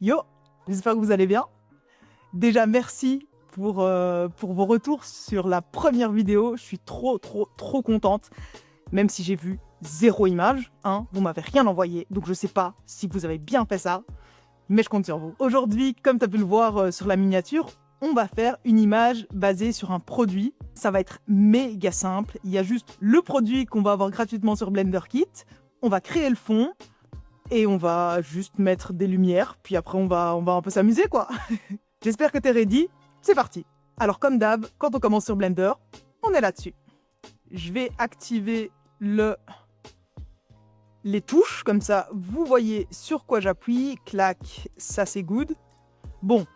Yo, j'espère que vous allez bien. Déjà, merci pour vos retours sur la première vidéo. Je suis trop contente, même si j'ai vu 0 image. Hein, vous m'avez rien envoyé, donc je sais pas si vous avez bien fait ça, mais je compte sur vous. Aujourd'hui, comme tu as pu le voir sur la miniature, on va faire une image basée sur un produit. Ça va être méga simple. Il y a juste le produit qu'on va avoir gratuitement sur Blender Kit. On va créer le fond. Et on va juste mettre des lumières, puis après on va un peu s'amuser quoi. J'espère que t'es ready, c'est parti. Alors comme d'hab, quand on commence sur Blender, on est là-dessus. Je vais activer les touches, comme ça vous voyez sur quoi j'appuie, clac, ça c'est good. Bon,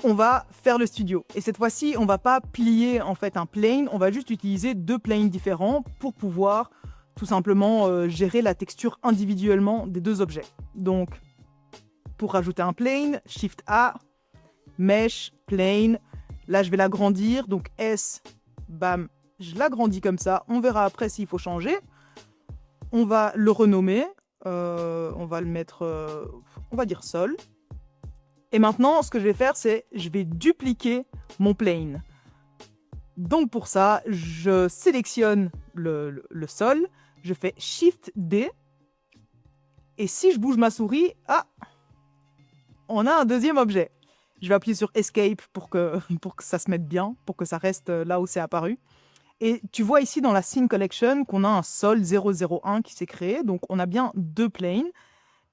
on va faire le studio. Et cette fois-ci, on va pas plier en fait un plane, on va juste utiliser 2 planes différents pour pouvoir tout simplement gérer la texture individuellement des 2 objets. Donc, pour rajouter un plane, Shift A, Mesh, Plane. Là, je vais l'agrandir. Donc S, bam, je l'agrandis comme ça. On verra après s'il faut changer. On va le renommer. On va le mettre, on va dire Sol. Et maintenant, ce que je vais faire, c'est je vais dupliquer mon plane. Donc pour ça, je sélectionne le sol. Je fais Shift D. Et si je bouge ma souris, on a un deuxième objet. Je vais appuyer sur Escape pour que ça se mette bien, pour que ça reste là où c'est apparu. Et tu vois ici dans la Scene Collection qu'on a un sol 001 qui s'est créé. Donc on a bien 2 planes.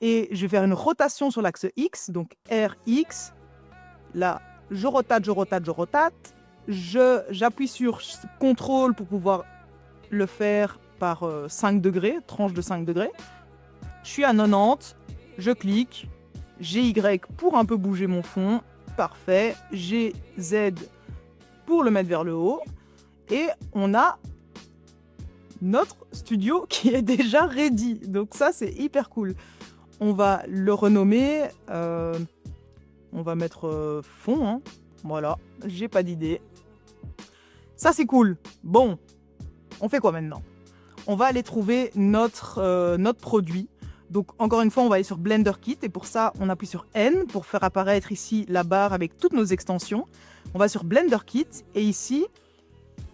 Et je vais faire une rotation sur l'axe X, donc RX. Là, je rotate. J'appuie sur CTRL pour pouvoir le faire par 5 degrés, tranche de 5 degrés. Je suis à 90, je clique, GY pour un peu bouger mon fond, parfait, GZ pour le mettre vers le haut, et on a notre studio qui est déjà ready, donc ça c'est hyper cool. On va le renommer, on va mettre fond, hein. Voilà, j'ai pas d'idée. Ça c'est cool. Bon, on fait quoi maintenant? On va aller trouver notre produit. Donc encore une fois, on va aller sur Blender Kit et pour ça, on appuie sur N pour faire apparaître ici la barre avec toutes nos extensions. On va sur Blender Kit et ici,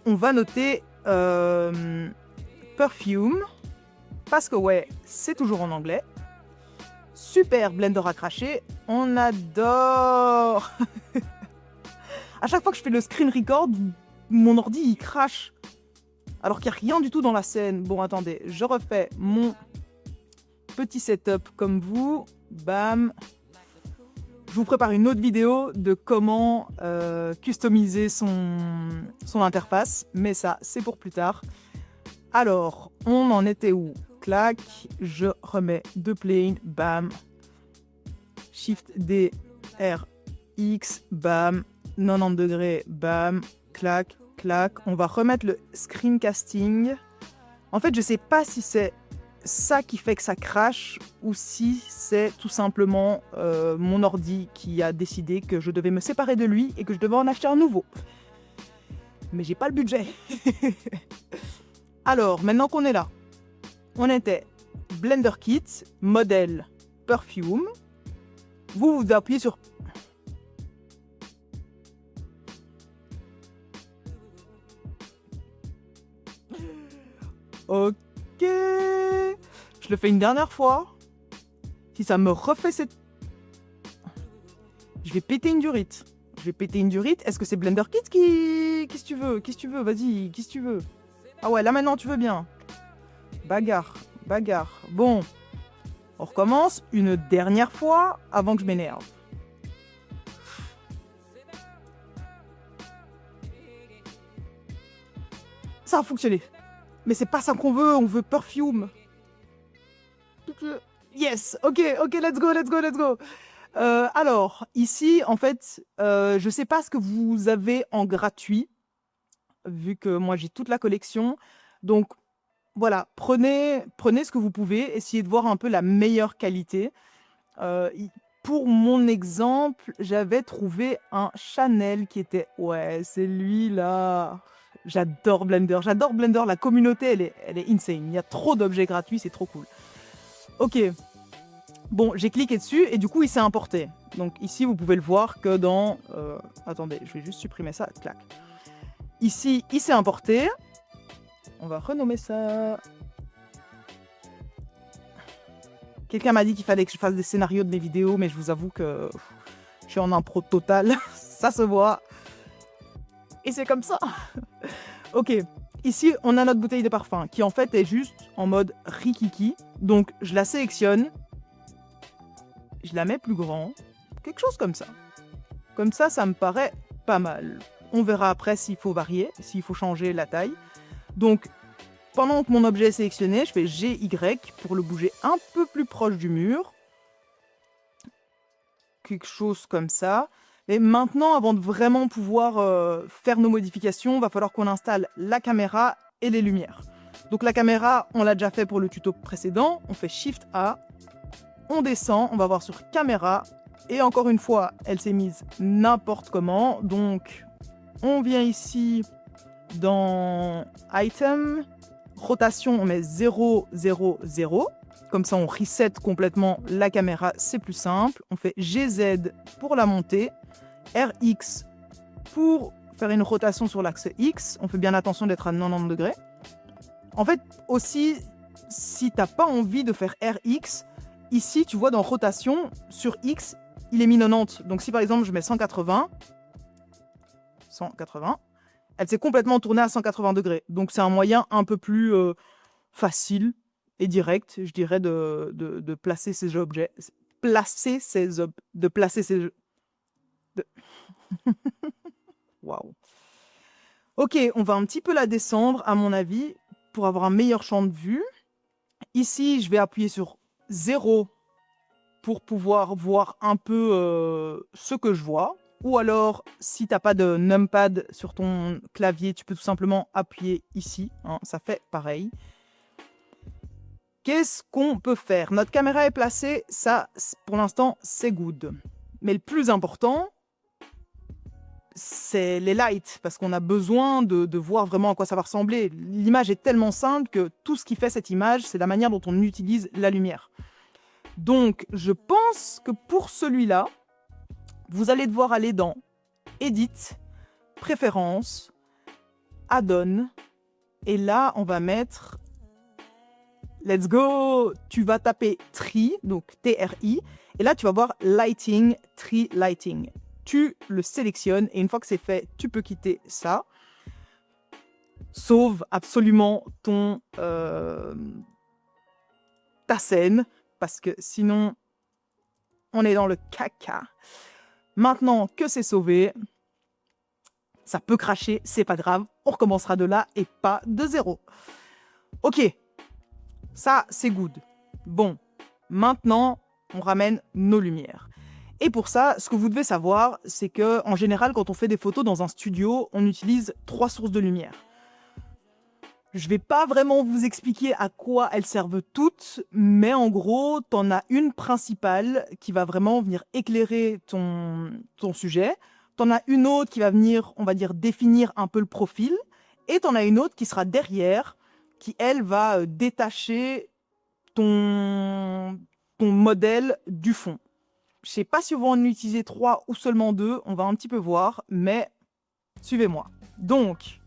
on va noter Perfume parce que ouais, c'est toujours en anglais. Super, Blender à cracher, on adore. À chaque fois que je fais le screen record, mon ordi il crache. Alors qu'il n'y a rien du tout dans la scène. Bon, attendez, je refais mon petit setup comme vous. Bam. Je vous prépare une autre vidéo de comment customiser son interface. Mais ça, c'est pour plus tard. Alors, on en était où? Clac. Je remets 2 planes. Bam. Shift D, R, X. Bam. 90 degrés. Bam. Clac. Clac. On va remettre le screencasting. En fait, je sais pas si c'est ça qui fait que ça crache ou si c'est tout simplement mon ordi qui a décidé que je devais me séparer de lui et que je devais en acheter un nouveau. Mais j'ai pas le budget. Alors, maintenant qu'on est là, on était Blender Kit, modèle Perfume. Vous appuyez sur... Ok. Je le fais une dernière fois. Si ça me refait cette... Je vais péter une durite. Est-ce que c'est Blender Kit qui... Qu'est-ce que tu veux? Vas-y, qu'est-ce que tu veux? Ah ouais, là maintenant tu veux bien. Bagarre. Bon. On recommence une dernière fois avant que je m'énerve. Ça a fonctionné. Mais c'est pas ça qu'on veut, on veut Perfume. Yes, ok, let's go. Alors, ici, en fait, je sais pas ce que vous avez en gratuit, vu que moi j'ai toute la collection. Donc, voilà, prenez ce que vous pouvez, essayez de voir un peu la meilleure qualité. Pour mon exemple, j'avais trouvé un Chanel qui était... Ouais, c'est lui là. J'adore Blender, la communauté elle est insane. Il y a trop d'objets gratuits, c'est trop cool. Ok, Bon, j'ai cliqué dessus et du coup, il s'est importé. Donc ici, vous pouvez le voir que dans... attendez, je vais juste supprimer ça. Clac. Ici, il s'est importé. On va renommer ça... Quelqu'un m'a dit qu'il fallait que je fasse des scénarios de mes vidéos, mais je vous avoue que je suis en impro total. Ça se voit. Et c'est comme ça. Ok. Ici, on a notre bouteille de parfum qui en fait est juste en mode rikiki. Donc, je la sélectionne. Je la mets plus grand. Quelque chose comme ça. Comme ça me paraît pas mal. On verra après s'il faut varier, s'il faut changer la taille. Donc, pendant que mon objet est sélectionné, je fais GY pour le bouger un peu plus proche du mur. Quelque chose comme ça. Et maintenant, avant de vraiment pouvoir faire nos modifications, il va falloir qu'on installe la caméra et les lumières. Donc la caméra, on l'a déjà fait pour le tuto précédent. On fait Shift A, on descend, on va voir sur caméra. Et encore une fois, elle s'est mise n'importe comment. Donc, on vient ici dans Item, rotation, on met 0, 0, 0. Comme ça, on reset complètement la caméra, c'est plus simple. On fait GZ pour la montée, RX pour faire une rotation sur l'axe X. On fait bien attention d'être à 90 degrés. En fait, aussi, si tu n'as pas envie de faire RX, ici, tu vois dans rotation, sur X, il est mis 90. Donc si par exemple, je mets 180, elle s'est complètement tournée à 180 degrés. Donc c'est un moyen un peu plus facile et direct, je dirais, de placer ces objets. Waouh. Ok, on va un petit peu la descendre, à mon avis, pour avoir un meilleur champ de vue. Ici, je vais appuyer sur 0 pour pouvoir voir un peu ce que je vois. Ou alors, si tu n'as pas de numpad sur ton clavier, tu peux tout simplement appuyer ici. Hein, ça fait pareil. Qu'est-ce qu'on peut faire? Notre caméra est placée, ça, pour l'instant, c'est good. Mais le plus important, c'est les lights, parce qu'on a besoin de voir vraiment à quoi ça va ressembler. L'image est tellement simple que tout ce qui fait cette image, c'est la manière dont on utilise la lumière. Donc, je pense que pour celui-là, vous allez devoir aller dans Edit, Préférences, Add-on, et là, on va mettre... Let's go! Tu vas taper Tree, donc T-R-I, et là, tu vas voir Lighting, Tree Lighting. Tu le sélectionnes, et une fois que c'est fait, tu peux quitter ça. Sauve absolument ta scène, parce que sinon, on est dans le caca. Maintenant que c'est sauvé, ça peut cracher, c'est pas grave, on recommencera de là et pas de zéro. Ok, ça c'est good. Bon, maintenant on ramène nos lumières. Et pour ça, ce que vous devez savoir, c'est que en général, quand on fait des photos dans un studio, on utilise 3 sources de lumière. Je vais pas vraiment vous expliquer à quoi elles servent toutes, mais en gros, tu en as une principale qui va vraiment venir éclairer ton sujet. Tu en as une autre qui va venir, on va dire, définir un peu le profil. Et tu en as une autre qui sera derrière, qui, elle, va détacher ton modèle du fond. Je sais pas si on va en utiliser 3 ou seulement 2, on va un petit peu voir, mais suivez-moi. Donc,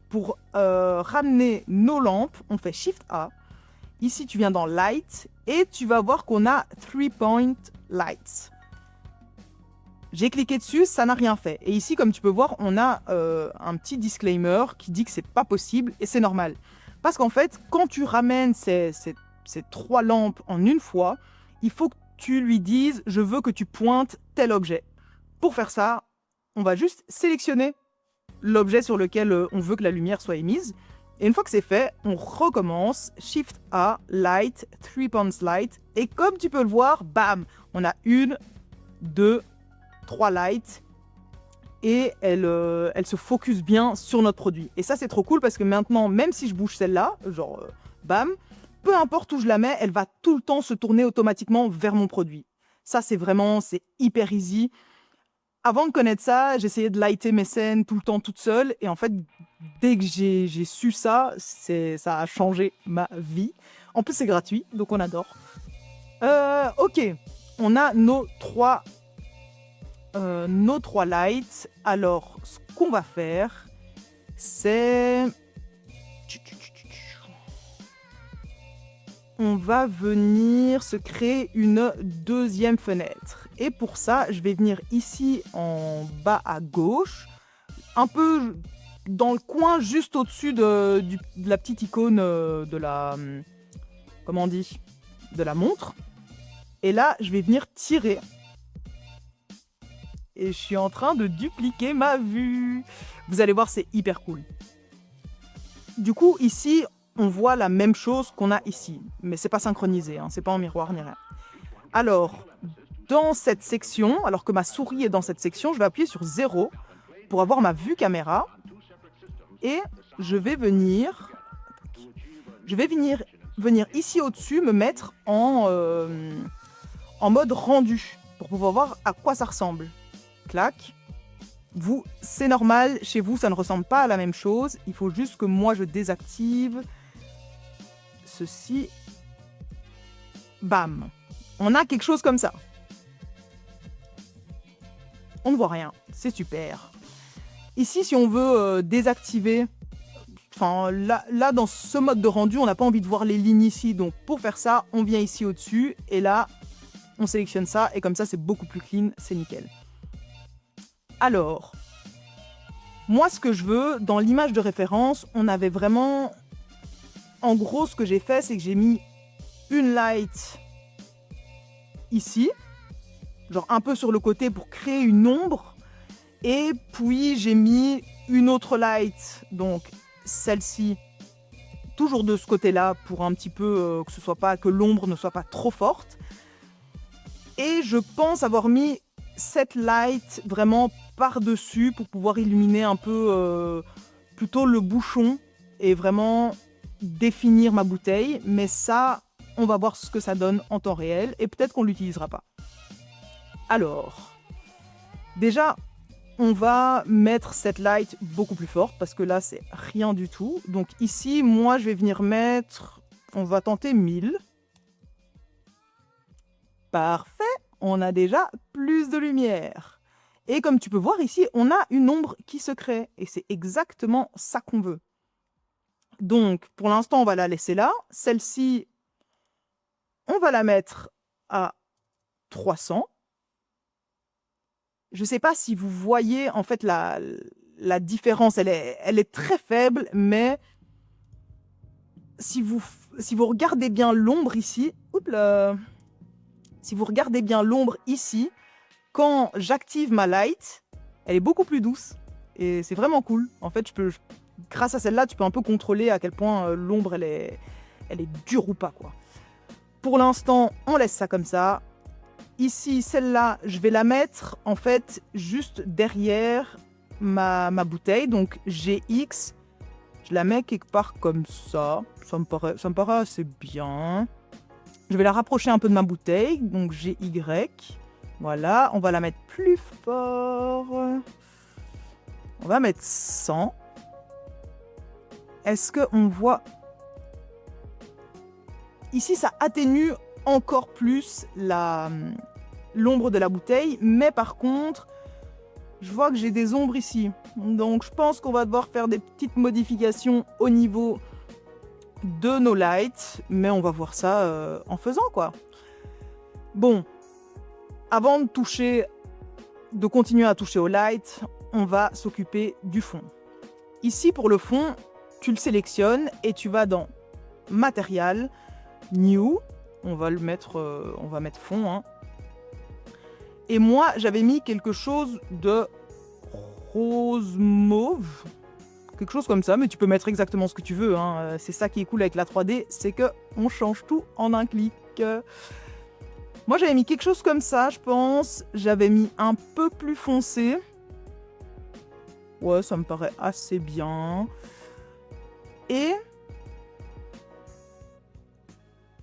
pour ramener nos lampes, on fait Shift A. Ici, tu viens dans Light et tu vas voir qu'on a 3-point lights. J'ai cliqué dessus, ça n'a rien fait. Et ici, comme tu peux voir, on a un petit disclaimer qui dit que c'est pas possible et c'est normal. Parce qu'en fait, quand tu ramènes ces 3 lampes en une fois, il faut que tu lui dises « je veux que tu pointes tel objet ». Pour faire ça, on va juste sélectionner l'objet sur lequel on veut que la lumière soit émise. Et une fois que c'est fait, on recommence, Shift A, Light, 3-point light. Et comme tu peux le voir, bam, on a 1, 2, 3 lights. Et elle se focus bien sur notre produit. Et ça, c'est trop cool parce que maintenant, même si je bouge celle-là, genre bam, peu importe où je la mets, elle va tout le temps se tourner automatiquement vers mon produit. Ça, c'est hyper easy. Avant de connaître ça, j'essayais de lighter mes scènes tout le temps toute seule. Et en fait, dès que j'ai su ça, ça a changé ma vie. En plus, c'est gratuit, donc on adore. Ok, on a nos trois lights. Alors, ce qu'on va faire, c'est... On va venir se créer une deuxième fenêtre. Et pour ça, je vais venir ici en bas à gauche, un peu dans le coin juste au-dessus de la petite icône de la... Comment on dit? De la montre. Et là, je vais venir tirer. Et je suis en train de dupliquer ma vue. Vous allez voir, c'est hyper cool. Du coup, ici, on voit la même chose qu'on a ici. Mais c'est pas synchronisé, hein, c'est pas en miroir ni rien. Alors, dans cette section, alors que ma souris est dans cette section, je vais appuyer sur 0 pour avoir ma vue caméra. Et je vais venir ici au-dessus, me mettre en mode rendu pour pouvoir voir à quoi ça ressemble. Clac. Vous, c'est normal, chez vous, ça ne ressemble pas à la même chose. Il faut juste que moi, je désactive ceci. Bam. On a quelque chose comme ça. On ne voit rien. C'est super. Ici, si on veut désactiver... Enfin, là, dans ce mode de rendu, on n'a pas envie de voir les lignes ici. Donc, pour faire ça, on vient ici au-dessus. Et là, on sélectionne ça. Et comme ça, c'est beaucoup plus clean. C'est nickel. Alors, moi, ce que je veux, dans l'image de référence, on avait vraiment... En gros, ce que j'ai fait, c'est que j'ai mis une light ici. Genre un peu sur le côté pour créer une ombre. Et puis, j'ai mis une autre light. Donc, celle-ci, toujours de ce côté-là, pour un petit peu que l'ombre ne soit pas trop forte. Et je pense avoir mis cette light vraiment par-dessus pour pouvoir illuminer un peu plutôt le bouchon et vraiment définir ma bouteille. Mais ça, on va voir ce que ça donne en temps réel et peut-être qu'on ne l'utilisera pas. Alors, déjà, on va mettre cette light beaucoup plus forte parce que là, c'est rien du tout. Donc ici, moi, je vais venir mettre... On va tenter 1000. Parfait, on a déjà plus de lumière. Et comme tu peux voir ici, on a une ombre qui se crée. Et c'est exactement ça qu'on veut. Donc, pour l'instant, on va la laisser là. Celle-ci, on va la mettre à 300. Je ne sais pas si vous voyez en fait la différence. Elle est très faible, mais si vous regardez bien l'ombre ici... Oups là, si vous regardez bien l'ombre ici, quand j'active ma light, elle est beaucoup plus douce. Et c'est vraiment cool. En fait, grâce à celle-là, tu peux un peu contrôler à quel point l'ombre, elle est dure ou pas, quoi. Pour l'instant, on laisse ça comme ça. Ici, celle-là, je vais la mettre, en fait, juste derrière ma bouteille. Donc, GX, je la mets quelque part comme ça. Ça me paraît assez bien. Je vais la rapprocher un peu de ma bouteille, donc GY. Voilà, on va la mettre plus fort. On va mettre 100. Est-ce qu'on voit... Ici, ça atténue encore plus l'ombre de la bouteille, mais par contre, je vois que j'ai des ombres ici. Donc, je pense qu'on va devoir faire des petites modifications au niveau de nos lights, mais on va voir ça en faisant, quoi. Bon, avant de continuer à toucher aux lights, on va s'occuper du fond. Ici, pour le fond, tu le sélectionnes et tu vas dans Matériel, New, on va mettre fond, hein. Et moi, j'avais mis quelque chose de rose mauve, quelque chose comme ça, mais tu peux mettre exactement ce que tu veux, hein. C'est ça qui est cool avec la 3D, c'est qu'on change tout en un clic. Moi, j'avais mis quelque chose comme ça, je pense. J'avais mis un peu plus foncé. Ouais, ça me paraît assez bien. Et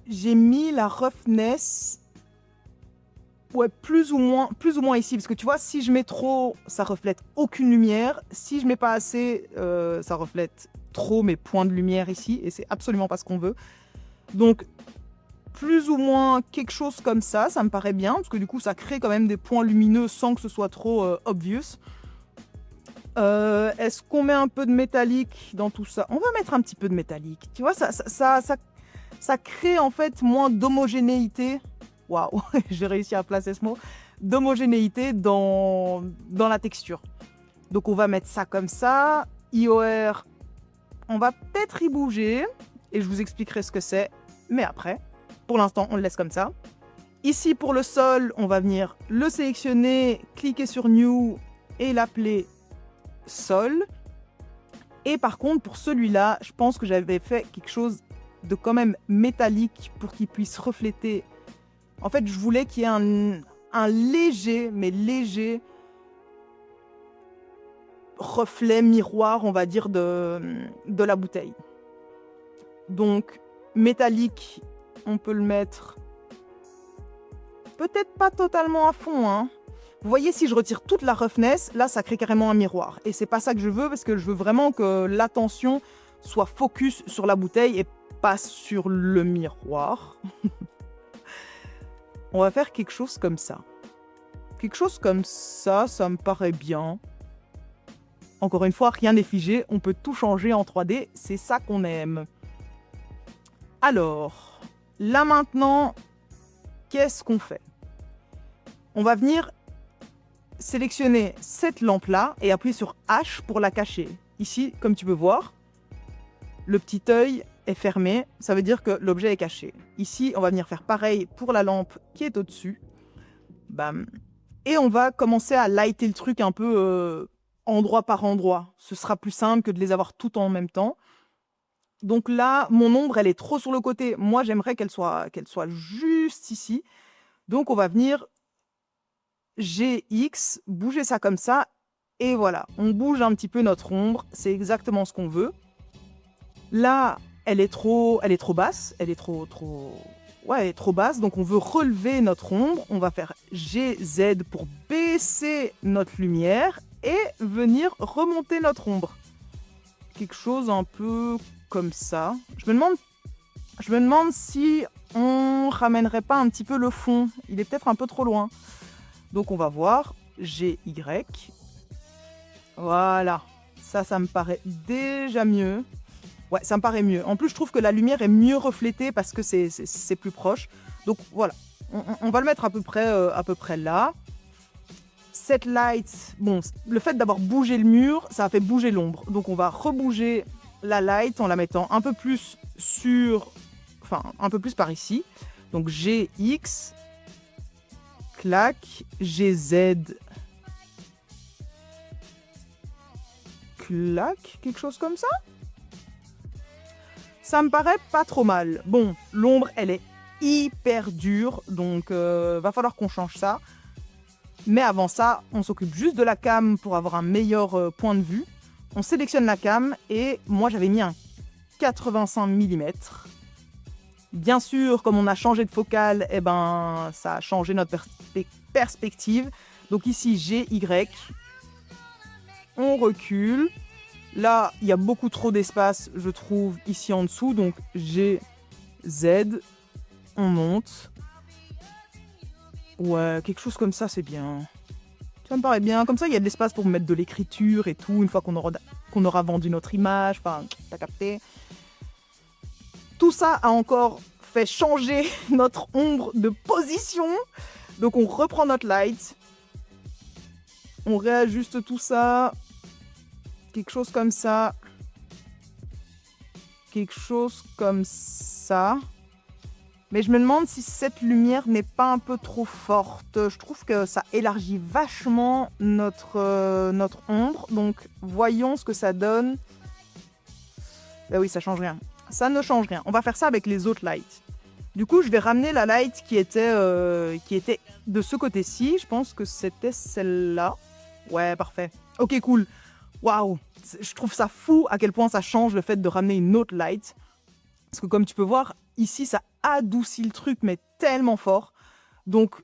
j'ai mis la roughness, ouais, plus ou moins ici. Parce que tu vois, si je mets trop, ça reflète aucune lumière. Si je mets pas assez, ça reflète trop mes points de lumière ici. Et c'est absolument pas ce qu'on veut. Donc, plus ou moins quelque chose comme ça me paraît bien, parce que du coup ça crée quand même des points lumineux sans que ce soit trop obvious. Est-ce qu'on met un peu de métallique dans tout ça? On va mettre un petit peu de métallique, tu vois, ça crée en fait moins d'homogénéité. Waouh, j'ai réussi à placer ce mot. D'homogénéité dans la texture. Donc on va mettre ça comme ça. IOR, on va peut-être y bouger et je vous expliquerai ce que c'est, mais après. Pour l'instant, on le laisse comme ça. Ici, pour le sol, on va venir le sélectionner, cliquer sur New et l'appeler sol. Et par contre, pour celui-là, je pense que j'avais fait quelque chose de quand même métallique pour qu'il puisse refléter. En fait, je voulais qu'il y ait un léger, mais léger reflet miroir, on va dire, de la bouteille. Donc, métallique, on peut le mettre peut-être pas totalement à fond, hein. Vous voyez, si je retire toute la roughness, là, ça crée carrément un miroir. Et c'est pas ça que je veux, parce que je veux vraiment que l'attention soit focus sur la bouteille et pas sur le miroir. On va faire quelque chose comme ça. Quelque chose comme ça me paraît bien. Encore une fois, rien n'est figé, on peut tout changer en 3D, c'est ça qu'on aime. Alors, là maintenant, qu'est-ce qu'on fait? On va venir sélectionner cette lampe-là et appuyer sur H pour la cacher. Ici, comme tu peux voir, le petit œil est fermé, ça veut dire que l'objet est caché. Ici, on va venir faire pareil pour la lampe qui est au-dessus. Bam. Et on va commencer à lighter le truc un peu endroit par endroit. Ce sera plus simple que de les avoir tout en même temps. Donc là, mon ombre, elle est trop sur le côté. Moi, j'aimerais qu'elle soit juste ici. Donc, on va venir GX, bouger ça comme ça. Et voilà, on bouge un petit peu notre ombre. C'est exactement ce qu'on veut. Là, elle est trop basse. Elle est trop... Ouais, elle est trop basse. Donc, on veut relever notre ombre. On va faire GZ pour baisser notre lumière et venir remonter notre ombre. Quelque chose un peu comme ça. Je me demande si on ramènerait pas un petit peu le fond. Il est peut-être un peu trop loin. Donc on va voir. GY. Voilà. Ça me paraît déjà mieux. Ouais, ça me paraît mieux. En plus, je trouve que la lumière est mieux reflétée parce que c'est plus proche. Donc voilà. On va le mettre à peu près là. Cette light, bon, le fait d'avoir bougé le mur, ça a fait bouger l'ombre. Donc on va rebouger la light en la mettant un peu plus un peu plus par ici. Donc GX, clac, GZ, clac, quelque chose comme ça. Ça me paraît pas trop mal. Bon, l'ombre, elle est hyper dure, donc va falloir qu'on change ça. Mais avant ça, on s'occupe juste de la cam pour avoir un meilleur point de vue. On sélectionne la cam et moi j'avais mis un 85 mm. Bien sûr, comme on a changé de focale, eh ben, ça a changé notre perspective. Donc ici, GY, on recule. Là, il y a beaucoup trop d'espace, je trouve, ici en dessous. Donc GZ, on monte. Ouais, quelque chose comme ça, c'est bien. Ça me paraît bien. Comme ça, il y a de l'espace pour mettre de l'écriture et tout, une fois qu'on aura vendu notre image. Enfin, t'as capté. Tout ça a encore fait changer notre ombre de position. Donc, on reprend notre light. On réajuste tout ça. Quelque chose comme ça. Quelque chose comme ça. Mais je me demande si cette lumière n'est pas un peu trop forte. Je trouve que ça élargit vachement notre ombre. Donc, voyons ce que ça donne. Ben oui, ça change rien. Ça ne change rien. On va faire ça avec les autres lights. Du coup, je vais ramener la light qui était de ce côté-ci. Je pense que c'était celle-là. Ouais, parfait. Ok, cool. Waouh. Je trouve ça fou à quel point ça change le fait de ramener une autre light. Parce que comme tu peux voir, ici, ça adoucit le truc, mais tellement fort. Donc,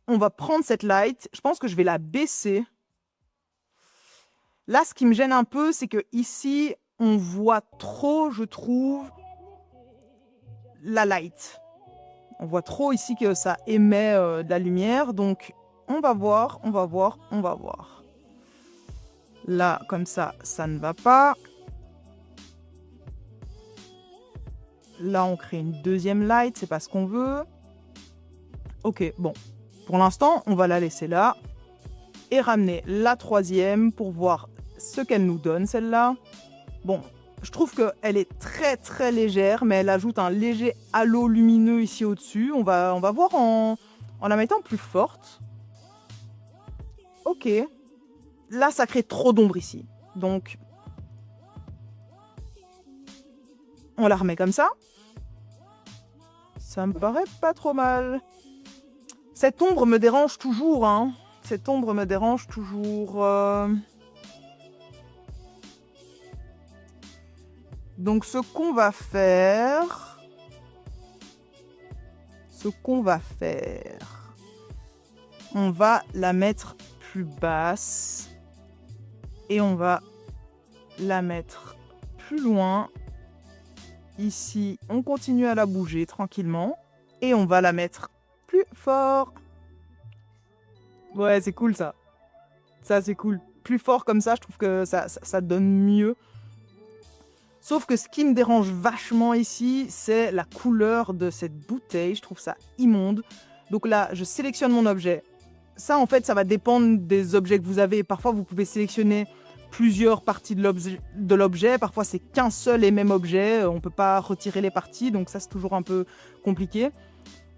on va prendre cette light. Je pense que je vais la baisser. Là, ce qui me gêne un peu, c'est que ici, on voit trop, je trouve, la light. On voit trop ici que ça émet de la lumière. Donc, on va voir, on va voir, on va voir. Là, comme ça ne va pas. Là, on crée une deuxième light, c'est pas ce qu'on veut. Ok, bon. Pour l'instant, on va la laisser là. Et ramener la troisième pour voir ce qu'elle nous donne, celle-là. Bon, je trouve qu'elle est très très légère, mais elle ajoute un léger halo lumineux ici au-dessus. On va voir en la mettant plus forte. Ok. Là, ça crée trop d'ombre ici. Donc, on la remet comme ça. Ça me paraît pas trop mal. Cette ombre me dérange toujours, hein. Cette ombre me dérange toujours. Donc, ce qu'on va faire... On va la mettre plus basse. Et on va la mettre plus loin. Ici, on continue à la bouger tranquillement. Et on va la mettre plus fort. Ouais, c'est cool ça. Ça, c'est cool. Plus fort comme ça, je trouve que ça donne mieux. Sauf que ce qui me dérange vachement ici, c'est la couleur de cette bouteille. Je trouve ça immonde. Donc là, je sélectionne mon objet. Ça, en fait, ça va dépendre des objets que vous avez. Parfois, vous pouvez sélectionner plusieurs parties de l'objet. Parfois, c'est qu'un seul et même objet. On ne peut pas retirer les parties. Donc ça, c'est toujours un peu compliqué.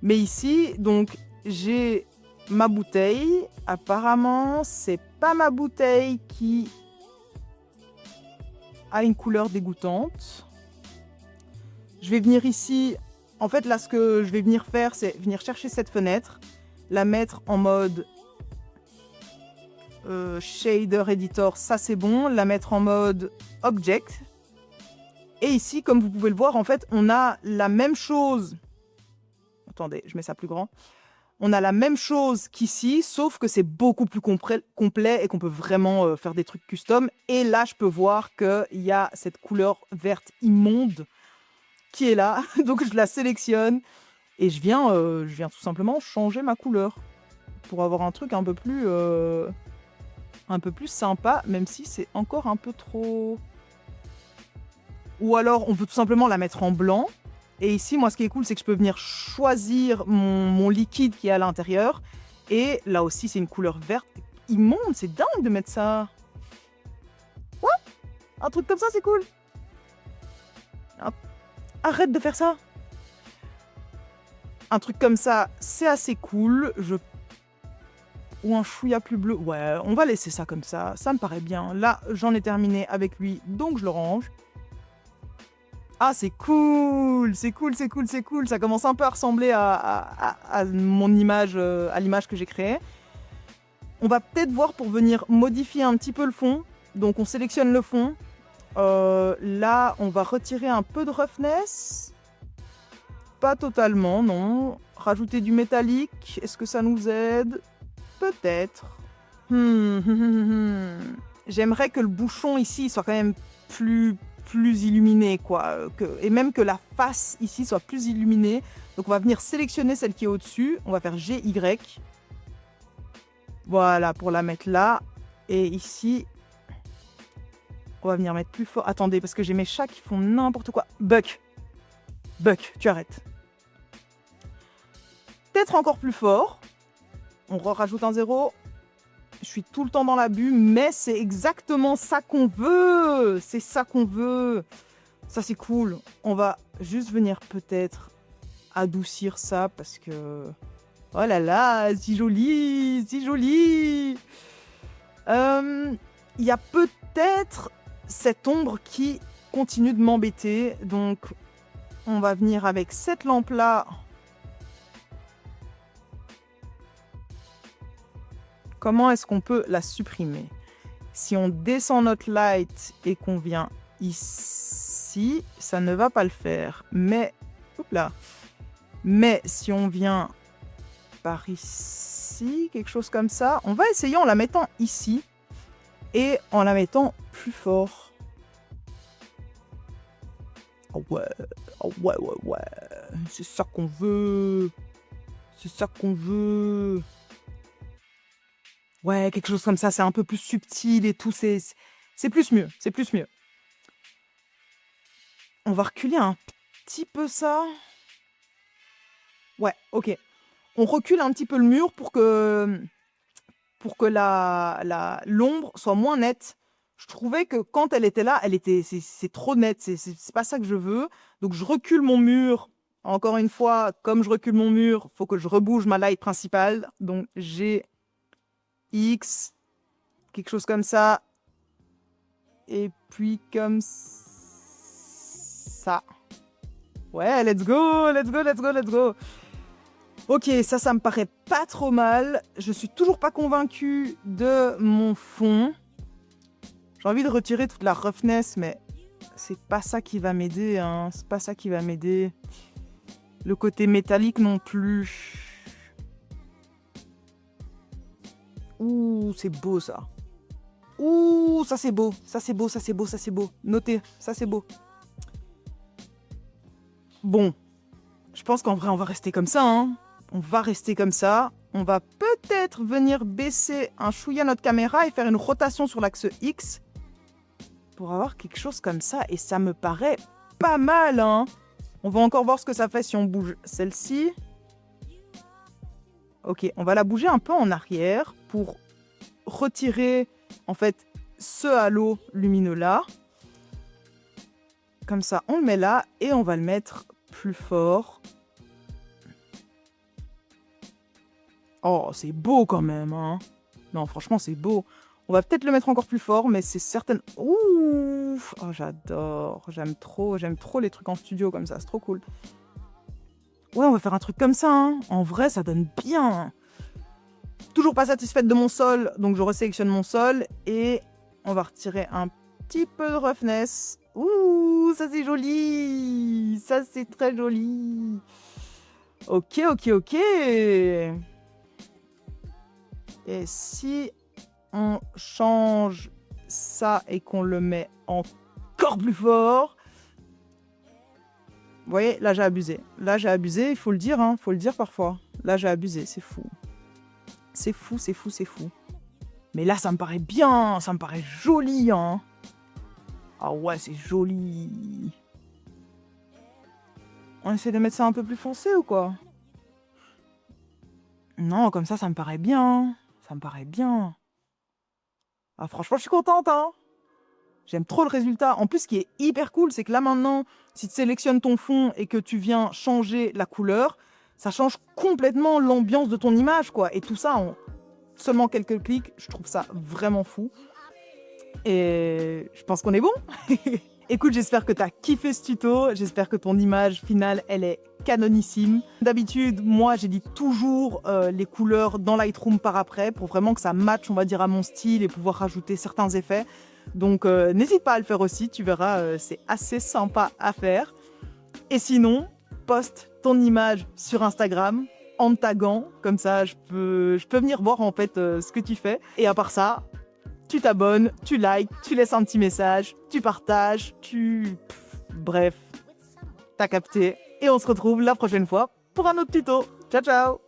Mais ici, donc, j'ai ma bouteille. Apparemment, c'est pas ma bouteille qui a une couleur dégoûtante. Je vais venir ici. En fait, là, ce que je vais venir faire, c'est venir chercher cette fenêtre, la mettre en mode shader editor, ça c'est bon. La mettre en mode object. Et ici, comme vous pouvez le voir, en fait, on a la même chose. Attendez, je mets ça plus grand. On a la même chose qu'ici, sauf que c'est beaucoup plus complet et qu'on peut vraiment faire des trucs custom. Et là, je peux voir qu'il y a cette couleur verte immonde qui est là. Donc, je la sélectionne et je viens tout simplement changer ma couleur pour avoir un truc un peu plus sympa, même si c'est encore un peu trop... Ou alors, on peut tout simplement la mettre en blanc. Et ici, moi, ce qui est cool, c'est que je peux venir choisir mon liquide qui est à l'intérieur. Et là aussi, c'est une couleur verte immonde. C'est dingue de mettre ça. What? Un truc comme ça, c'est cool. Arrête de faire ça. Un truc comme ça, c'est assez cool. Ou un chouïa plus bleu. Ouais, on va laisser ça comme ça. Ça me paraît bien. Là, j'en ai terminé avec lui, donc je le range. Ah, c'est cool, c'est cool, c'est cool, c'est cool. Ça commence un peu à ressembler à mon image, à l'image que j'ai créée. On va peut-être voir pour venir modifier un petit peu le fond. Donc, on sélectionne le fond. Là, on va retirer un peu de roughness. Pas totalement, non. Rajouter du métallique, est-ce que ça nous aide? Peut-être. J'aimerais que le bouchon ici soit quand même plus illuminé, quoi. Et même que la face ici soit plus illuminée. Donc on va venir sélectionner celle qui est au-dessus. On va faire GY. Voilà, pour la mettre là. Et ici, on va venir mettre plus fort. Attendez, parce que j'ai mes chats qui font n'importe quoi. Buck, tu arrêtes. Peut-être encore plus fort. On rajoute un 0. Je suis tout le temps dans l'abus, mais c'est exactement ça qu'on veut. C'est ça qu'on veut. Ça, c'est cool. On va juste venir peut-être adoucir ça parce que... Oh là là, si joli, si joli. Il y a peut-être cette ombre qui continue de m'embêter. Donc, on va venir avec cette lampe-là. Comment est-ce qu'on peut la supprimer? Si on descend notre light et qu'on vient ici, ça ne va pas le faire. Mais, oups là. Mais si on vient par ici, quelque chose comme ça, on va essayer en la mettant ici et en la mettant plus fort. Oh ouais, oh ouais, ouais, ouais. c'est ça qu'on veut. C'est ça qu'on veut. Ouais, quelque chose comme ça, c'est un peu plus subtil et tout, c'est plus mieux, c'est plus mieux. On va reculer un petit peu ça. Ouais, ok. On recule un petit peu le mur pour que l'ombre soit moins nette. Je trouvais que quand elle était là, c'est trop net, c'est pas ça que je veux. Donc je recule mon mur. Encore une fois, comme je recule mon mur, faut que je rebouge ma light principale. Donc G, X, quelque chose comme ça. Et puis comme ça. Ouais, let's go, let's go, let's go, let's go. Ok, ça me paraît pas trop mal. Je suis toujours pas convaincue de mon fond. J'ai envie de retirer toute la roughness, mais c'est pas ça qui va m'aider, hein. C'est pas ça qui va m'aider. Le côté métallique non plus. Ouh, c'est beau ça. Ouh, ça c'est beau. Ça c'est beau, ça c'est beau, ça c'est beau. Notez, ça c'est beau. Bon, je pense qu'en vrai on va rester comme ça, hein. On va rester comme ça. On va peut-être venir baisser un chouïa notre caméra et faire une rotation sur l'axe X pour avoir quelque chose comme ça. Et ça me paraît pas mal, hein. On va encore voir ce que ça fait si on bouge celle-ci. Ok, on va la bouger un peu en arrière pour retirer en fait ce halo lumineux là. Comme ça, on le met là et on va le mettre plus fort. Oh, c'est beau quand même, hein. Non, franchement, c'est beau. On va peut-être le mettre encore plus fort, mais c'est certain... Ouh, oh, j'adore. J'aime trop les trucs en studio comme ça. C'est trop cool. Ouais, on va faire un truc comme ça, hein. En vrai, ça donne bien. Toujours pas satisfaite de mon sol, donc je resélectionne mon sol et on va retirer un petit peu de roughness. Ouh, ça c'est joli. Ça c'est très joli. Ok, ok, ok. Et si on change ça et qu'on le met encore plus fort... Vous voyez, là j'ai abusé. Là j'ai abusé, il faut le dire, hein, faut le dire parfois. Là j'ai abusé, c'est fou. C'est fou, c'est fou, c'est fou. Mais là ça me paraît bien, ça me paraît joli, hein. Ah ouais, c'est joli. On essaie de mettre ça un peu plus foncé ou quoi? Non, comme ça me paraît bien. Ça me paraît bien. Ah franchement, je suis contente, hein. J'aime trop le résultat. En plus, ce qui est hyper cool, c'est que là maintenant, si tu sélectionnes ton fond et que tu viens changer la couleur, ça change complètement l'ambiance de ton image, quoi. Et tout ça en seulement quelques clics, je trouve ça vraiment fou. Et je pense qu'on est bon. Écoute, j'espère que tu as kiffé ce tuto. J'espère que ton image finale, elle est canonissime. D'habitude, moi, j'édite toujours les couleurs dans Lightroom par après pour vraiment que ça matche, on va dire, à mon style et pouvoir rajouter certains effets. Donc, n'hésite pas à le faire aussi. Tu verras, c'est assez sympa à faire. Et sinon, poste ton image sur Instagram en me taguant. Comme ça, je peux venir voir en fait ce que tu fais. Et à part ça, tu t'abonnes, tu likes, tu laisses un petit message, tu partages, bref, t'as capté. Et on se retrouve la prochaine fois pour un autre tuto. Ciao, ciao!